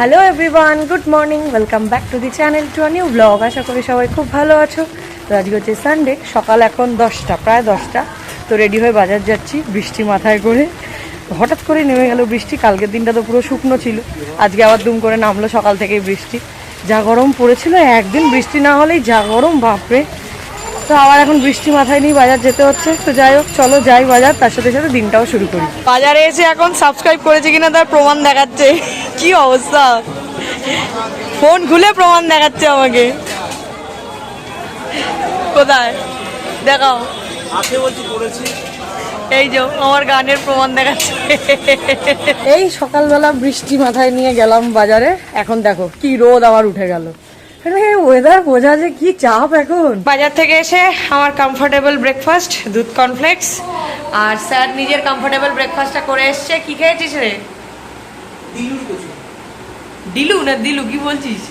Hello everyone, good morning, welcome back to the channel to a new blog. আশা করি সবাই খুব ভালো আছো। তো আজকে হচ্ছে সানডে, সকাল এখন 10টা, প্রায় 10টা। তো রেডি হয়ে বাজার যাচ্ছি বৃষ্টি মাথায় করে। হঠাৎ করে নেমে গেল বৃষ্টি। কালকের দিনটা তো পুরো শুকনো ছিল, আজকে আবার দুম করে নামলো সকাল থেকেই বৃষ্টি। যা গরম পড়েছিল, একদিন বৃষ্টি না হলেই যা গরম, বাপরে। তো আবার এখন বৃষ্টি মাথায় নিয়ে বাজার যেতে হচ্ছে। তো যাই হোক, চলো যাই বাজার, তার সাথে সাথে দিনটাও শুরু করি। বাজারে এসে এখন সাবস্ক্রাইব করেছে কিনা তার প্রমাণ দেখাচ্ছে। কি অবস্থা, ফোন খুলে প্রমাণ দেখাচ্ছে আমাকে। কোথায় দেখাও? এই যে আমার গানের প্রমাণ দেখাচ্ছে। এই সকালবেলা বৃষ্টি মাথায় নিয়ে গেলাম বাজারে, এখন দেখো কি রোদ আবার উঠে গেল। ওয়েদার বোঝা যে কি চাপ এখন। বাজার থেকে এসে আমার কমফোর্টেবল ব্রেকফাস্ট, দুধ কর্নফ্লেক্স, আর স্যার নিজের কমফোর্টেবল ব্রেকফাস্টটা করে এসছে। কি খেয়েছিস রে? দিলু না দিলু, কি বলছিস?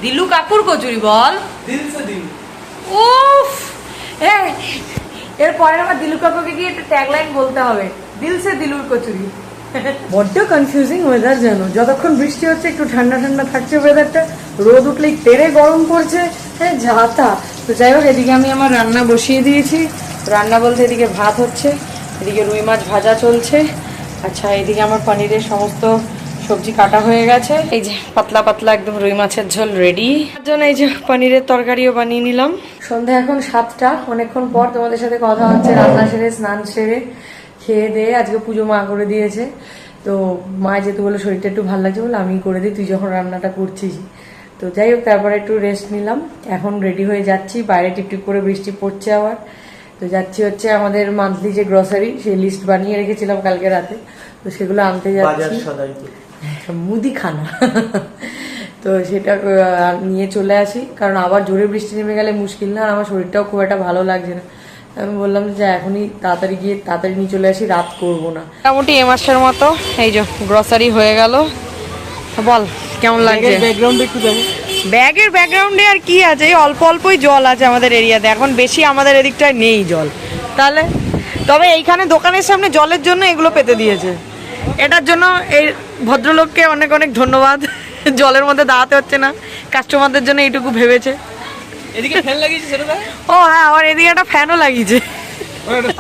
দিলু কাকুর কচুরি বল। উফ, এর পরে আমার দিলু কাকুকে গিয়ে একটা ট্যাগলাইন বলতে হবে, দিল সে দিলুর কচুরি। বড্ড কনফিউজিং ওয়েদার যেন। যতক্ষণ বৃষ্টি হচ্ছে একটু ঠান্ডা ঠান্ডা থাকছে ওয়েদারটা, রোদ উঠলেই তেড়ে গরম পড়ছে। হ্যাঁ, যা তা। তো যাই হোক, এদিকে আমি আমার রান্না বসিয়ে দিয়েছি। রান্না বলতে এদিকে ভাত হচ্ছে, এদিকে রুই মাছ ভাজা চলছে। আচ্ছা, এদিকে আমার পনিরের সমস্ত সবজি কাটা হয়ে গেছে। এই যে পাতলা পাতলা একদম রুই মাছের ঝোল রেডি। তার জন্য এই যে পনিরের তরকারিও বানিয়ে নিলাম। সন্ধ্যা এখন 7টা, অনেকক্ষণ পর তোমাদের সাথে কথা হচ্ছে। রান্না সেরে, স্নান সেরে, খেয়ে দিয়ে আজকে পুজো মা করে দিয়েছে। তো মা যেহেতু বলে শরীরটা একটু ভালো লাগছে, বলে আমি করে দিই, তুই যখন রান্নাটা করছিস। তো যাই হোক, তারপরে একটু রেস্ট নিলাম। এখন রেডি হয়ে যাচ্ছি, বাইরে টিপটিপ করে বৃষ্টি পড়ছে আবার। তো যাচ্ছি হচ্ছে আমাদের মান্থলি যে গ্রসারি, সেই লিস্ট বানিয়ে রেখেছিলাম কালকে রাতে, তো সেগুলো আনতে যাচ্ছি। মুদিখানা। তো সেটা নিয়ে চলে আসি, কারণ আবার জোরে বৃষ্টি নেমে গেলে মুশকিল না। আর আমার শরীরটাও খুব একটা ভালো লাগছে না। আমি বললাম যে এখনই তাড়াতাড়ি গিয়ে তাড়াতাড়ি নিয়ে চলে আসি, রাত করবো না। মোটামুটি এ মাসের মতো এই যে গ্রসারি হয়ে গেল। বল কেমন লাগছে? ব্যাকগ্রাউন্ড একটু দেখো। ব্যাগের ব্যাকগ্রাউন্ডে আর কি আছে, এই অল্প অল্পই জল আছে আমাদের এরিয়াতে। এখন বেশি আমাদের এদিকটায় নেই জল। তাহলে তবে এইখানে দোকানের সামনে জলের জন্য এগুলো পেতে দিয়েছে। এটার জন্য এই ভদ্রলোককে অনেক অনেক ধন্যবাদ। জলের মধ্যে দাঁড়াতে হচ্ছে না, কাস্টমারদের জন্য এইটুকু ভেবেছে। এদিকে ফ্যান লাগিয়েছে সেটা দেখ। ও হ্যাঁ, আবার এদিকে একটা ফ্যানও লাগিয়েছে।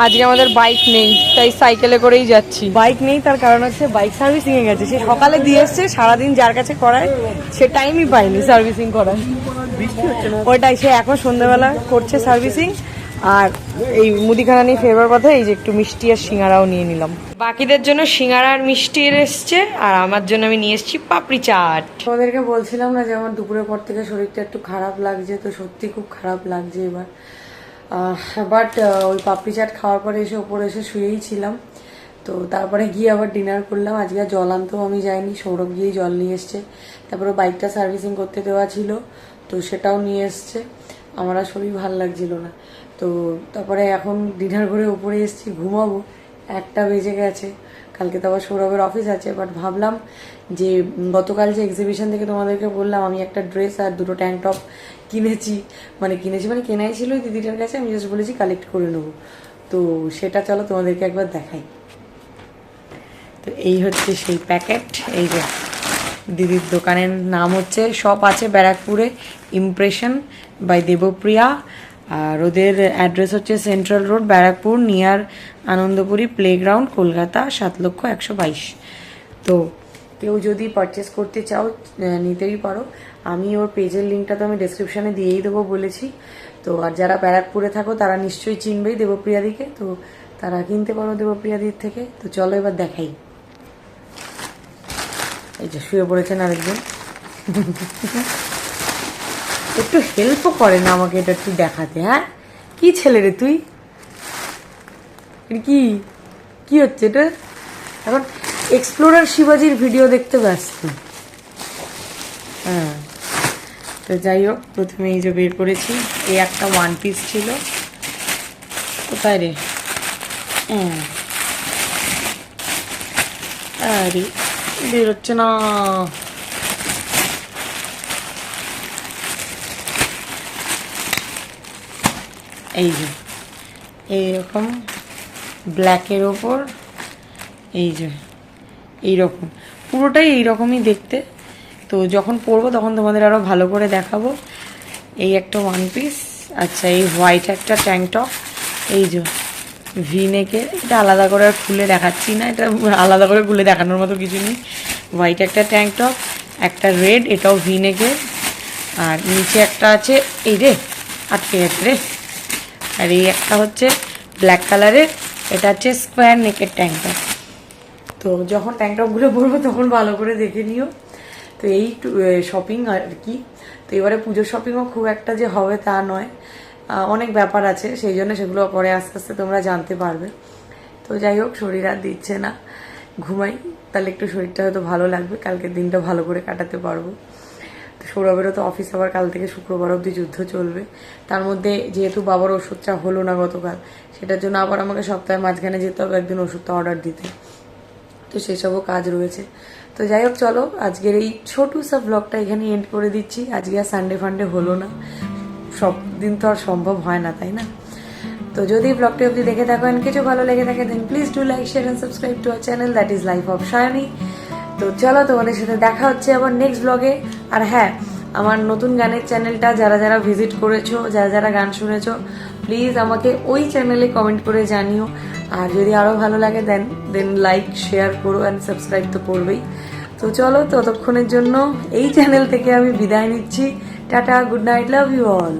আজকে আমাদের বাইক নেই, তাই সাইকেলে করেই যাচ্ছি। বাইক নেই তার কারণ হচ্ছে বাইক সার্ভিসিং এ গেছে। সে সকালে দিয়ে এসছে, সারাদিন যার কাছে করায় সে টাইমই পায়নি সার্ভিসিং করার। ওইটাই, সে এখন সন্ধ্যাবেলা করছে সার্ভিসিং। আর এই মুদিখানা নিয়ে ফেরবার কথা, এই যে একটু মিষ্টি আর সিঙ্গারাও নিয়ে নিলাম। বাকিদের জন্য সিঙ্গারা আর মিষ্টি এসছে, আর আমার জন্য আমি নিয়ে এসেছি পাপড়ি চাট। তোমাদেরকে বলছিলাম না যে আমার দুপুরের পর থেকে শরীরটা একটু খারাপ লাগছে, তো সত্যি খুব খারাপ লাগছে এবার। বাট ওই পাপড়ি চাট খাওয়ার পরে এসে ওপরে এসে শুয়েই ছিলাম। তো তারপরে গিয়ে আবার ডিনার করলাম। আজকে আর জল আনতেও আমি যাইনি, সৌরভ গিয়েই জল নিয়ে এসছে। তারপরে বাইকটা সার্ভিসিং করতে দেওয়া ছিল, তো সেটাও নিয়ে এসছে। আমার আর শরীর ভালো লাগছিল না। তো তারপরে এখন ডিনার করে উপরে এসেছি, ঘুমাবো। 1টা বেজে গেছে। কালকে তো আবার সৌরভের অফিস আছে। বাট ভাবলাম যে গতকাল যে এক্সিবিশন থেকে তোমাদেরকে বললাম আমি একটা ড্রেস আর 2টো ট্যাঙ্ক টপ কিনেছি, মানে কেনাই ছিল ওই দিদিটার কাছে। আমি জাস্ট বলেছি কালেক্ট করে নেবো। তো সেটা চলো তোমাদেরকে একবার দেখাই। তো এই হচ্ছে সেই প্যাকেট। এই যে দিদির দোকানের নাম হচ্ছে, শপ আছে ব্যারাকপুরে, ইমপ্রেশন বাই দেবপ্রিয়া। আর ওদের অ্যাড্রেস হচ্ছে central road, Barrackpore, near Anandapuri playground, Kolkata 7,22,000। তো কেউ যদি পারচেস করতে চাও নিতেই পারো। আমি ওর পেজের লিঙ্কটা তো আমি ডেসক্রিপশানে দিয়েই দেবো বলেছি। তো আর যারা ব্যারাকপুরে থাকো তারা নিশ্চয়ই চিনবেই দেবপ্রিয়াদিকে, তো তারা কিনতে পারো দেবপ্রিয়াদির থেকে। তো চলো এবার দেখাই। এই যে শুয়ে পড়েছেন আরেকজন। একটু হেল্পও করে না আমাকে এটা একটু দেখাতে। হ্যাঁ, কি ছেলে রে তুই? কি কি হচ্ছে এটা? এখন এক্সপ্লোরার শিবাজির ভিডিও দেখতে ব্যস্ত। হ্যাঁ, তো যাই হোক, প্রথমে এই যে বের করেছি। এই একটা 1 পিস ছিল। কোথায় রে? আরে বের হচ্ছে না। এই যে এইরকম ব্ল্যাকের ওপর, এই যে এইরকম পুরোটাই এইরকমই দেখতে। তো যখন পরবো তখন তোমাদের আরও ভালো করে দেখাবো। এই একটা ওয়ান পিস, আচ্ছা এই হোয়াইট একটা ট্যাঙ্ক টপ, এই যে ভি নেকের, এটা আলাদা করে আর খুলে দেখাচ্ছি না, এটা আলাদা করে খুলে দেখানোর মতো কিছু নেই। হোয়াইট একটা ট্যাঙ্ক টপ, একটা রেড, এটাও ভি নেকের, আর নিচে একটা আছে, এই রে আটকে গেছে রে, আর এই একটা হচ্ছে ব্ল্যাক কালারের, এটা হচ্ছে স্কোয়ার নেকের ট্যাঙ্ক টপ। তো যখন ট্যাঙ্ক টপগুলো পরবো তখন ভালো করে দেখে নিও। তো এই শপিং আর কি। তো এবারে পুজোর শপিংও খুব একটা যে হবে তা নয়, অনেক ব্যাপার আছে, সেই জন্য সেগুলো পরে আস্তে আস্তে তোমরা জানতে পারবে। তো যাই হোক, শরীর আর দিচ্ছে না, ঘুমাই, তাহলে একটু শরীরটা হয়তো ভালো লাগবে, কালকের দিনটা ভালো করে কাটাতে পারবো। তো সৌরভেরও তো অফিস আবার কাল থেকে শুক্রবার অবধি যুদ্ধ চলবে। তার মধ্যে যেহেতু বাবার ওষুধটা হলো না গতকাল, সেটার জন্য আবার আমাকে সপ্তাহের মাঝখানে যেতে হবে একদিন ওষুধটা অর্ডার দিতে, তো সেসবও কাজ রয়েছে। তো যাই হোক, চলো আজকের এই ছোটো সব ব্লগটা এখানে এন্ড করে দিচ্ছি। আজকে আর সানডে ফান্ডে হলো না, সব দিন তো আর সম্ভব হয় না, তাই না? তো যদি ব্লগটি অবধি দেখে থাকো and কিছু ভালো লেগে থাকে, then please do like, share and subscribe to our channel, that is life of Sayani. তো চলো, তোমাদের সাথে দেখা হচ্ছে আবার নেক্সট ব্লগে। আর হ্যাঁ, আমার নতুন গানের চ্যানেলটা যারা যারা ভিজিট করেছো, যারা যারা গান শুনেছো, প্লিজ আমাকে ওই চ্যানেলে কমেন্ট করে জানিও। আর যদি আরও ভালো লাগে দেন লাইক শেয়ার করো অ্যান্ড সাবস্ক্রাইব তো করবেই। তো চলো, ততক্ষণের জন্য এই চ্যানেল থেকে আমি বিদায় নিচ্ছি। Tata, good night, love you all.